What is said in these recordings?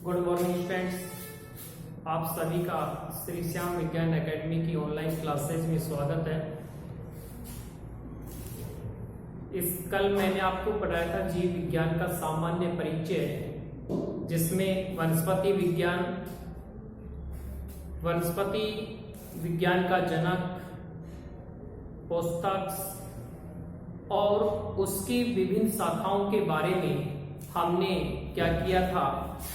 Good morning students, आप सभी का श्री श्याम विज्ञान एकेडमी की ऑनलाइन क्लासेज में स्वागत है। कल मैंने आपको पढ़ाया था जीव विज्ञान का सामान्य परिचय, जिसमें वनस्पति विज्ञान का जनक, पोषक और उसकी विभिन्न शाखाओं के बारे में हमने क्या किया था,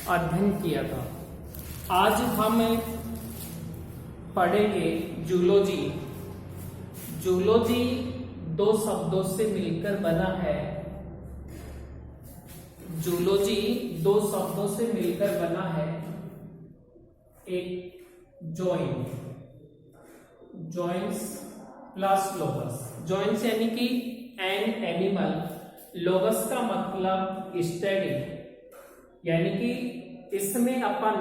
अध्ययन किया था। आज हम पढ़ेंगे जूलॉजी। जूलॉजी दो शब्दों से मिलकर बना है। जूलॉजी दो शब्दों से मिलकर बना है। एक जॉइंस प्लस लोगस। जॉइंस यानी कि एन एनिमल, लोगस का मतलब स्टडी, यानी कि इसमें अपन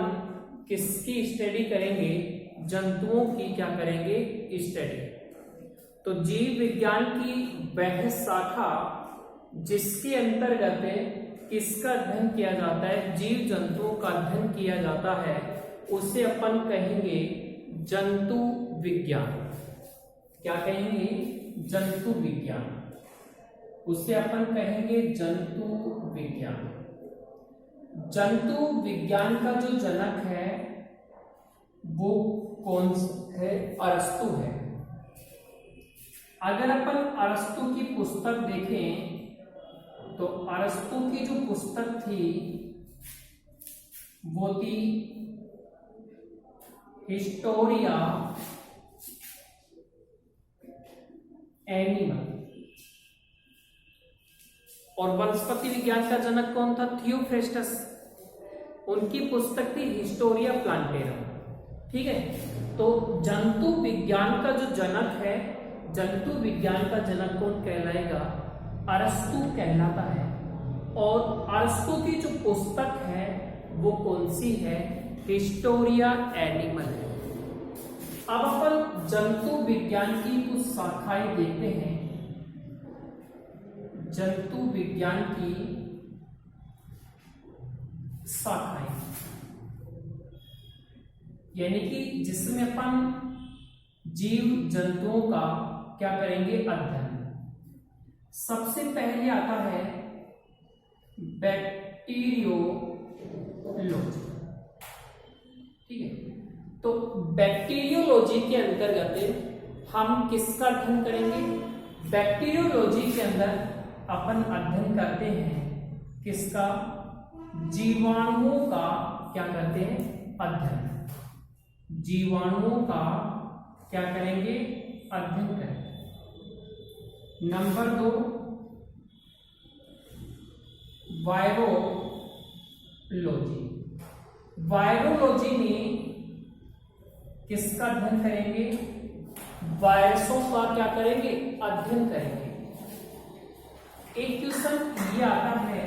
किसकी स्टडी करेंगे? जंतुओं की क्या करेंगे? स्टडी। तो जीव विज्ञान की वह शाखा जिसके अंतर्गत किसका अध्ययन किया जाता है? जीव जंतुओं का अध्ययन किया जाता है, उसे अपन कहेंगे जंतु विज्ञान। क्या कहेंगे? जंतु विज्ञान। उसे अपन कहेंगे जंतु विज्ञान। जंतु विज्ञान का जो जनक है वो कौन है? अरस्तु है। अगर अपन अरस्तु की पुस्तक देखें तो अरस्तु की जो पुस्तक थी वो थी हिस्टोरिया एनिमल। और वनस्पति विज्ञान का जनक कौन था? थियोफ्रेस्टस। उनकी पुस्तक थी हिस्टोरिया प्लांटेरम। ठीक है। तो जंतु विज्ञान का जो जनक है, जंतु विज्ञान का जनक कौन कहलाएगा? अरस्तु कहलाता है। और अरस्तु की जो पुस्तक है वो कौन सी है? हिस्टोरिया एनिमल है। अब अपन जंतु विज्ञान की कुछ शाखाएं देखते हैं। जंतु विज्ञान की शाखाएं, यानी कि जिसमें अपन जीव जंतुओं का क्या करेंगे? अध्ययन। सबसे पहले आता है बैक्टीरियोलॉजी। ठीक है। तो बैक्टीरियोलॉजी के अंतर्गत हम किसका अध्ययन करेंगे? बैक्टीरियोलॉजी के अंदर अपन अध्ययन करते हैं किसका? जीवाणुओं का क्या करते हैं? अध्ययन। जीवाणुओं का क्या करेंगे? अध्ययन करेंगे। Number 2, virology. वायरोलॉजी में किसका अध्ययन करेंगे? वायरसों का क्या करेंगे? अध्ययन करेंगे। एक क्वेश्चन ये आता है,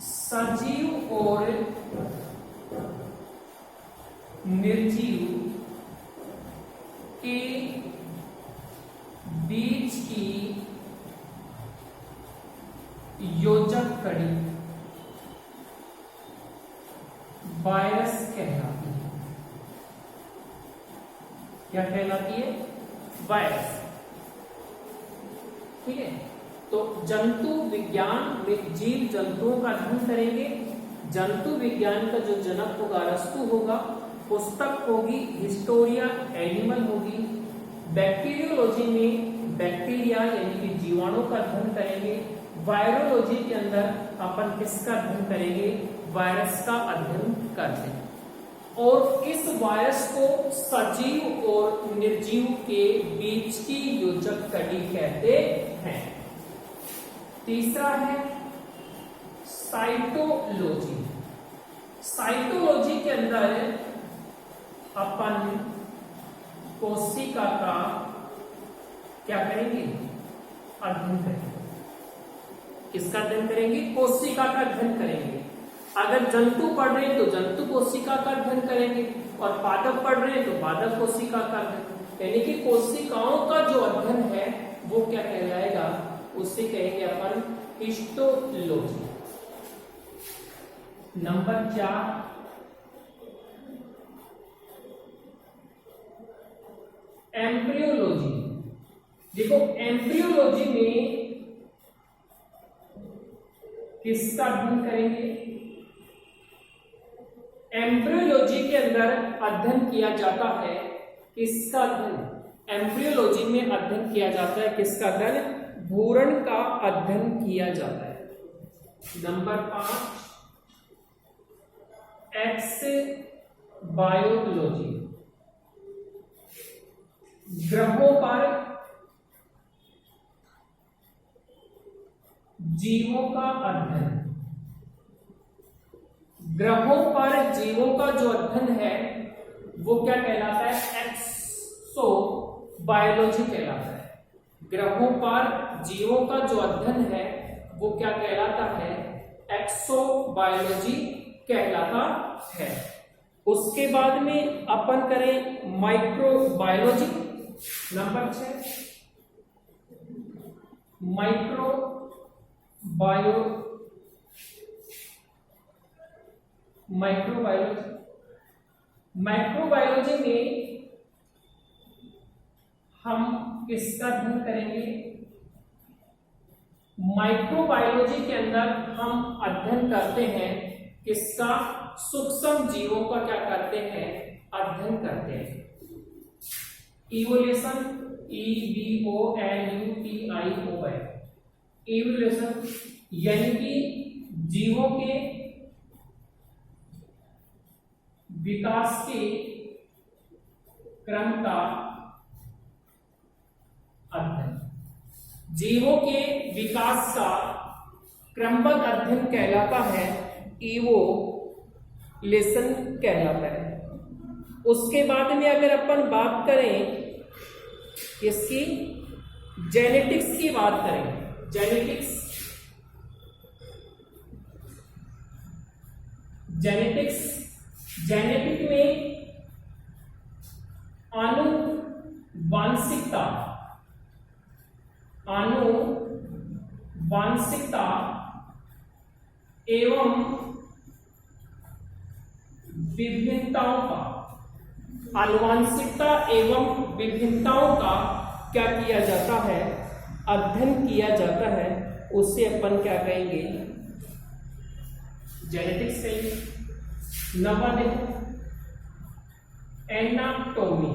सजीव और निर्जीव के बीच की योजक कड़ी वायरस कहलाती है। क्या कहलाती है? वायरस। ठीक है। तो जंतु विज्ञान में जीव जंतुओं का अध्ययन करेंगे। जंतु विज्ञान का जो जनक होगा अरस्तु होगा। पुस्तक होगी हिस्टोरिया एनिमल होगी। बैक्टीरियोलॉजी में बैक्टीरिया यानी कि जीवाणु का अध्ययन करेंगे। वायरोलॉजी के अंदर अपन किसका अध्ययन करेंगे? वायरस का अध्ययन करते हैं। और इस वायरस को सजीव और निर्जीव के बीच की योजक कड़ी कहते हैं। तीसरा है साइटोलॉजी। साइटोलॉजी के अंदर अपन कोशिका का क्या करेंगे? अध्ययन करेंगे। किसका अध्ययन करेंगे? कोशिका का अध्ययन करेंगे। अगर जंतु पढ़ रहे हैं तो जंतु कोशिका का अध्ययन करेंगे, और पादप पढ़ रहे हैं तो पादप कोशिका का अध्ययन, यानी कि कोशिकाओं का जो अध्ययन है वो क्या कहलाएगा? उसे कहेंगे अपन हिस्टोलॉजी। Number 4 embryology. देखो एम्ब्रियोलॉजी में किसका अध्ययन करेंगे? एम्ब्रियोलॉजी के अंदर अध्ययन किया जाता है किसका अध्ययन? एम्ब्रियोलॉजी में अध्ययन किया जाता है किसका अध्ययन? भ्रूण का अध्ययन किया जाता है। Number 5 x biology. ग्रहों पर जीवों का अध्ययन। ग्रहों पर जीवों का जो अध्ययन है वो क्या कहलाता है? एक्सो बायोलॉजी कहलाता है। ग्रहों पर जीवों का जो अध्ययन है वो क्या कहलाता है? एक्सो बायोलॉजी कहलाता है। उसके बाद में अपन करें माइक्रोबायोलॉजी। नंबर 6 माइक्रोबायोलॉजी में हम किसका अध्ययन करेंगे? माइक्रोबायोलॉजी के अंदर हम अध्ययन करते हैं किसका? सूक्ष्म जीवों का क्या करते हैं? अध्ययन करते हैं। इवोल्यूशन, EVOLUTION, इवोल्यूशन यानी कि जीवों के विकास के क्रम का अध्ययन। जीवों के विकास का क्रमबद्ध अध्ययन कहलाता है इवोल्यूशन कहलाता है। उसके बाद में अगर अपन बात करें इसकी जेनेटिक्स की बात करें, जेनेटिक में आनुवांशिकता एवं विभिन्नताओं का, आनुवांशिकता एवं विभिन्नताओं का क्या किया जाता है? अध्ययन किया जाता है। उससे अपन क्या कहेंगे? जेनेटिक्स कहेंगे। नंबर देखो एनाटॉमी।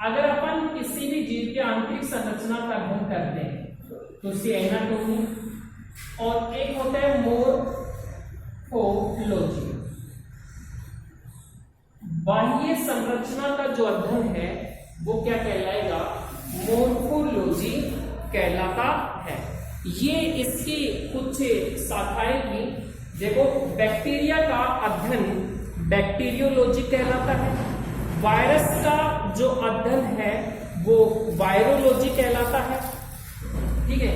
अगर अपन किसी भी जीव के आंतरिक संरचना का अध्ययन करते हैं तो उसे एनाटॉमी, और एक होता है मोर्फोलॉजी। बाह्य संरचना का जो अध्ययन है वो क्या कहलाएगा? मोर्फोलॉजी कहलाता है। ये इसकी कुछ शाखाएं थी। देखो बैक्टीरिया का अध्ययन बैक्टीरियोलॉजी कहलाता है। वायरस का जो अध्ययन है वो वायरोलॉजी कहलाता है। ठीक है,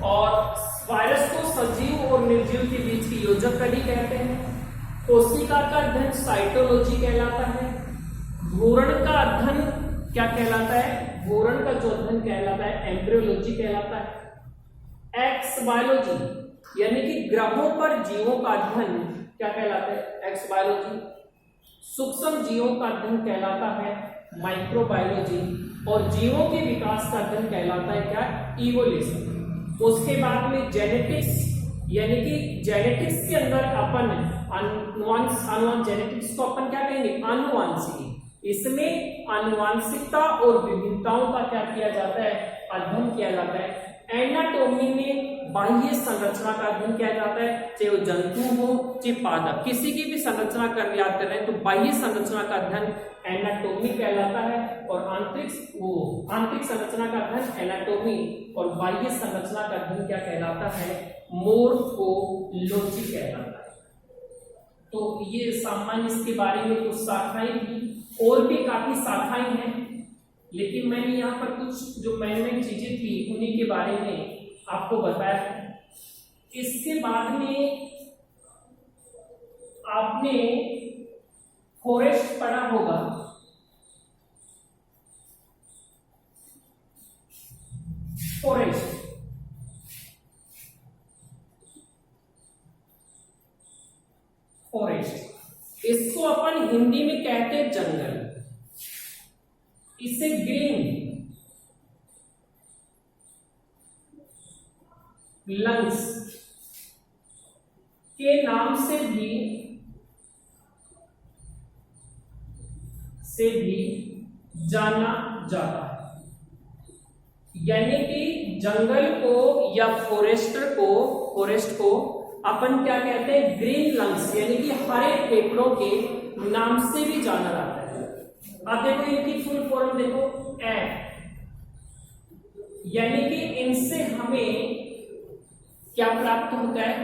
और वायरस को सजीव और निर्जीव के बीच की योजक कड़ी कहते हैं। कोशिका का अध्ययन साइटोलॉजी कहलाता है। भ्रूण का अध्ययन क्या कहलाता है? भ्रूण का जो अध्ययन कहलाता है एम्ब्रियोलॉजी कहलाता है। एक्स बायोलॉजी यानी कि ग्रहों पर जीवों का अध्ययन क्या कहलाता है? X biology. सूक्ष्म जीवों का अध्ययन कहलाता है माइक्रोबायोलॉजी, और जीवों के विकास का अध्ययन कहलाता है क्या? इवोल्यूशन। उसके बाद में जेनेटिक्स यानी कि जेनेटिक्स के अंदर अपन अनुवांशिक, जेनेटिक्स को अपन क्या कहेंगे? आनुवांशिकी। इसमें आनुवांशिकता और विभिन्नताओं का क्या किया जाता है? अध्ययन किया जाता है। एनाटॉमी में बाह्य संरचना का अध्ययन किया जाता है, चाहे वो जंतु हो चाहे पादप, किसी की भी संरचना कर याद कर रहे हैं तो बाह्य संरचना का अध्ययन एनाटॉमी कहलाता है, और आंतरिक संरचना का अध्ययन एनाटॉमी, और बाह्य संरचना का अध्ययन क्या कहलाता है? मोर्फोलॉजी कहलाता है। तो ये सामान्य इसके बारे में कुछ शाखाएं थी, और भी काफी शाखाएं हैं, लेकिन मैंने यहाँ पर कुछ जो मेन चीजें थी उन्हीं के बारे में आपको बताया। इसके बाद में आपने फॉरेस्ट पढ़ा होगा। फॉरेस्ट इसको अपन हिंदी में कहते हैं जंगल, इसे ग्रीन लंग्स के नाम से भी जाना जाता है। यानी कि जंगल को या फॉरेस्ट को अपन क्या कहते हैं, ग्रीन लंग्स, यानी कि हरे फेफड़ों के नाम से भी जाना जाता है। अब देखो इनकी फुल फॉर्म देखो, एफ, यानी कि इनसे हमें क्या प्राप्त होता है,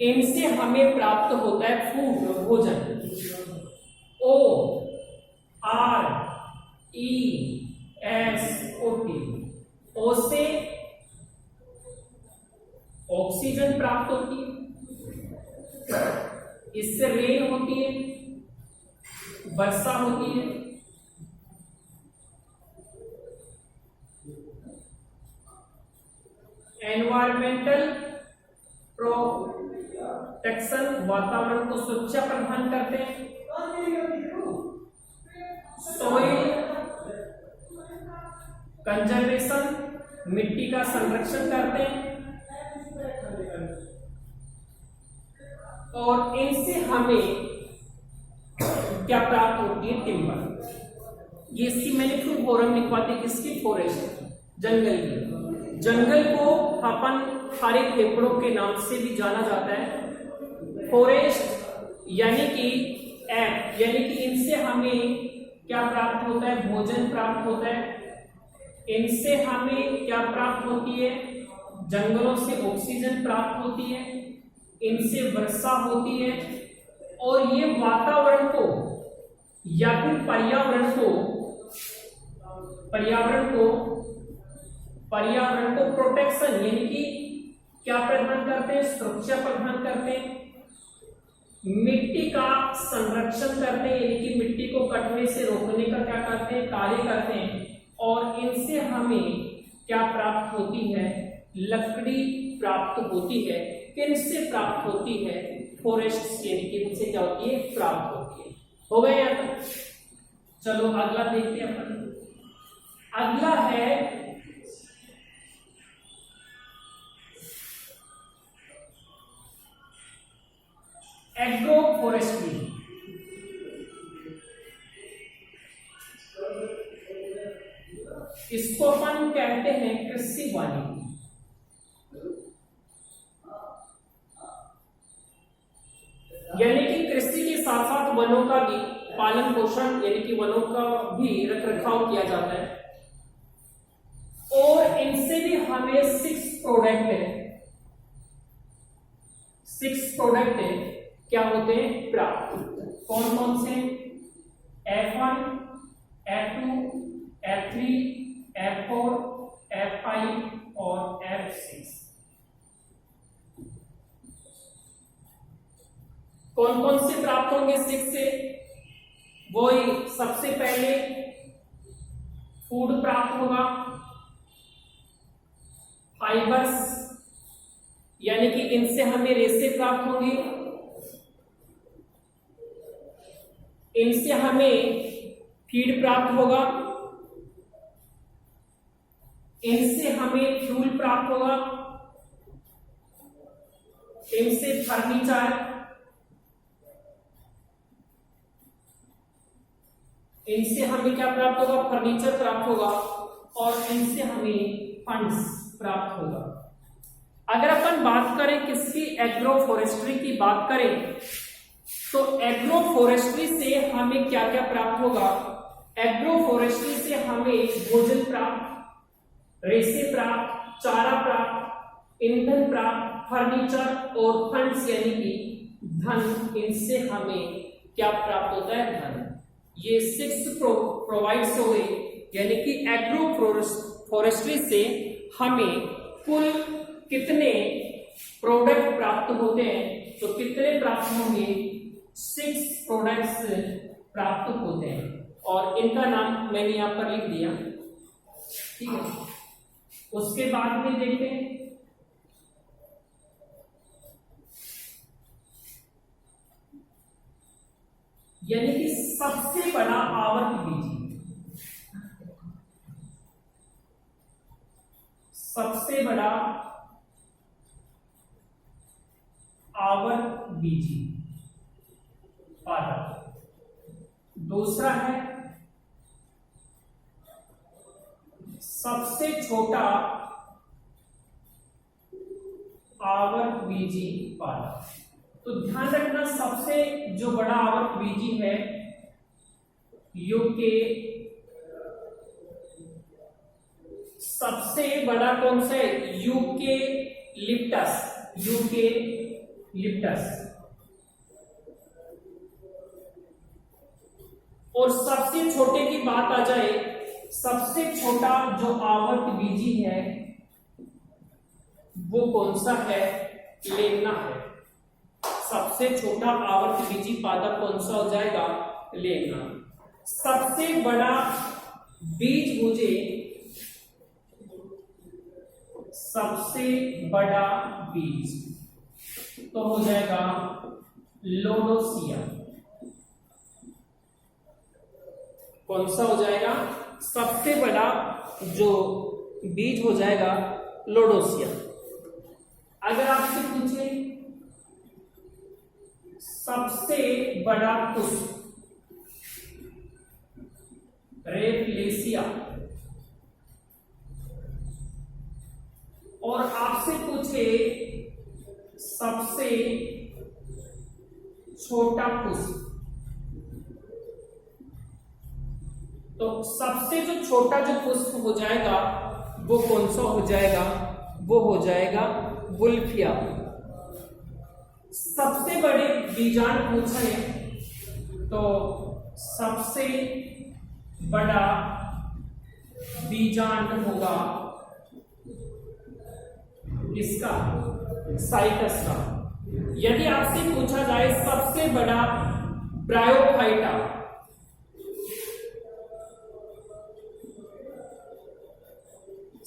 इनसे हमें प्राप्त होता है फूड, भोजन। O R E S O T, O से ऑक्सीजन प्राप्त होती है, इससे रेन होती है, वर्षा होती है। एनवायरमेंटल प्रोटेक्शन, वातावरण को सुरक्षा प्रदान करते हैं। सॉइल कंजर्वेशन, मिट्टी का संरक्षण करते हैं। और इनसे हमें क्या प्राप्त होती है, टिम्बर। ये इसकी मैंने फुल फॉर्म लिखवा दी, किसकी, फॉरेस्ट, जंगल की। जंगल को अपन हरे फेफड़ों के नाम से भी जाना जाता है। फॉरेस्ट यानी कि एफ, यानी कि इनसे हमें क्या प्राप्त होता है, भोजन प्राप्त होता है। इनसे हमें क्या प्राप्त होती है, जंगलों से ऑक्सीजन प्राप्त होती है, इनसे वर्षा होती है। और ये वातावरण को या फिर पर्यावरण को प्रोटेक्शन, यानी कि क्या प्रदान करते हैं, सुरक्षा प्रदान करते हैं। मिट्टी का संरक्षण करते हैं, यानी कि मिट्टी को कटने से रोकने का क्या करते हैं, कार्य करते हैं। और इनसे हमें क्या प्राप्त होती है, लकड़ी प्राप्त होती है। किनसे प्राप्त होती है, फॉरेस्ट, यानी कि इनसे क्या होती है, प्राप्त होती है। हो गए यहाँ तक? चलो अगला देखते हैं अपन। अगला है एग्रो फॉरेस्ट्री। इसको अपन कहते हैं कृषि वानिकी। यानी कि कृषि के साथ साथ वनों का भी पालन पोषण, यानी कि वनों का भी रख रखाव किया जाता है। और इनसे भी हमें 6 प्रोडक्ट क्या होते हैं, प्राप्त। कौन कौन से, F1, F2, F3, F4, F5 और F6। कौन कौन से प्राप्त होंगे 6 से, वही सबसे पहले फूड प्राप्त होगा, फाइबर्स, यानी कि इनसे हमें रेशे प्राप्त होंगे, इनसे हमें फीड प्राप्त होगा, इनसे हमें फ्यूल प्राप्त होगा, इनसे फर्नीचर, इनसे हमें क्या प्राप्त होगा, फर्नीचर प्राप्त होगा। और इनसे हमें फंड्स प्राप्त होगा। अगर अपन बात करें किसकी, एग्रो फॉरेस्ट्री की बात करें, तो एग्रो फॉरेस्ट्री से हमें क्या क्या प्राप्त होगा, एग्रो फॉरेस्ट्री से हमें भोजन प्राप्त, रेशे प्राप्त, चारा प्राप्त, ईंधन प्राप्त, फर्नीचर और फंड्स, यानी कि धन। इनसे हमें क्या प्राप्त होता है, धन। ये 6 प्रोवाइड्स हो गए, यानी कि एग्रो फॉरेस्ट्री से हमें कुल कितने प्रोडक्ट प्राप्त होते हैं, तो कितने प्राप्त होंगे, 6 प्रोडक्ट्स प्राप्त होते हैं। और इनका नाम मैंने यहां पर लिख दिया, ठीक है। उसके बाद में देखते हैं यानी कि सबसे बड़ा आवर्त बीजी, सबसे बड़ा आवर्त बीजी पादप। दूसरा है सबसे छोटा आवर्त बीजी पादप। तो ध्यान रखना, सबसे जो बड़ा आवर्त बीजी है यूके, सबसे बड़ा कौन सा है? Eucalyptus, eucalyptus. और सबसे छोटे की बात आ जाए, सबसे छोटा जो आवर्त बीजी है वो कौन सा है? लेमना है। सबसे छोटा आवर्त बीजी पादप कौन सा हो जाएगा? लेमना। सबसे बड़ा बीज भुजे, सबसे बड़ा बीज तो हो जाएगा लोडोसिया। कौन सा हो जाएगा? सबसे बड़ा जो बीज हो जाएगा लोडोसिया। अगर आपसे पूछे सबसे बड़ा पुष्प, रेफलेसिया। और आपसे पूछे सबसे छोटा पुष्प, तो सबसे जो छोटा जो पुष्प हो जाएगा वो कौन सा हो जाएगा? वो हो जाएगा वुल्फिया। सबसे बड़े बीजांड पूछे तो सबसे बड़ा बीजांड होगा इसका, साइटस का। यदि आपसे पूछा जाए सबसे बड़ा ब्रायोफाइटा,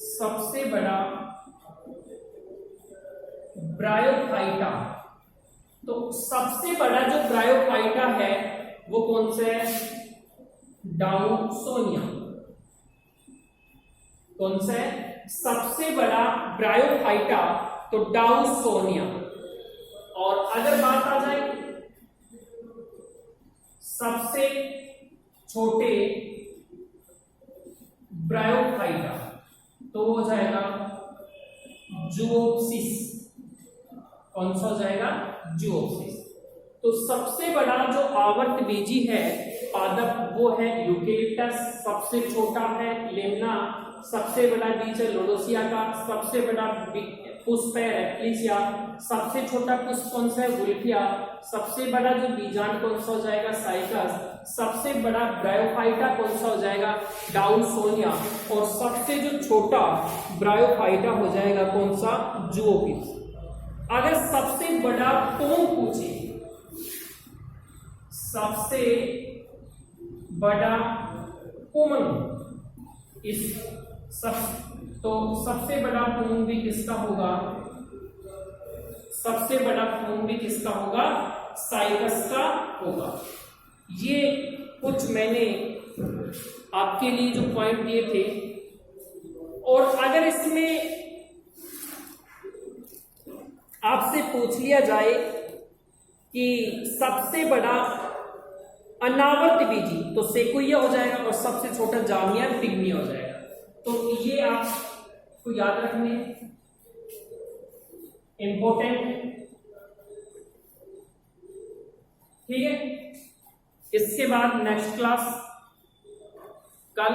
सबसे बड़ा ब्रायोफाइटा, तो सबसे बड़ा जो ब्रायोफाइटा है वो कौन सा है? डाउसोनिया। कौन सा है? सबसे बड़ा ब्रायोफाइटा तो डाउसोनिया। और अगर बात आ जाए सबसे छोटे ब्रायोफाइटा तो हो जाएगा जुओप्सिस। कौन सा हो जाएगा? जुओप्सिस। तो सबसे बड़ा जो आवर्त बीजी है पादप वो है यूकेलिप्टस, सबसे छोटा है लेमना, सबसे बड़ा बीज है लोडोसिया का, सबसे बड़ा पुष्प है रेफलेसिया, सबसे छोटा पुष्प कौन सा है? वुल्फिया, सबसे बड़ा जो बीजांड कौन सा हो जाएगा? साइकस, सबसे बड़ा ब्रायोफाइटा कौन सा हो जाएगा? डाउसोनिया, और सबसे जो छोटा ब्रायोफाइटा हो जाएगा कौन सा? जुओपिस। अगर सबसे बड़ा पोंग पूछे, सबसे बड़ा पोंग इस तो सबसे बड़ा पोंग भी किसका होगा? सबसे बड़ा पोंग भी किसका होगा? साइकस का होगा। ये कुछ मैंने आपके लिए जो पॉइंट दिए थे। और अगर इसमें आपसे पूछ लिया जाए कि सबसे बड़ा अनावर्त बीजी तो सेक्वोइया हो जाएगा, और सबसे छोटा जामिया पिग्मिया हो जाएगा। तो ये आपको याद रखने इंपॉर्टेंट, ठीक है। इसके बाद नेक्स्ट क्लास कल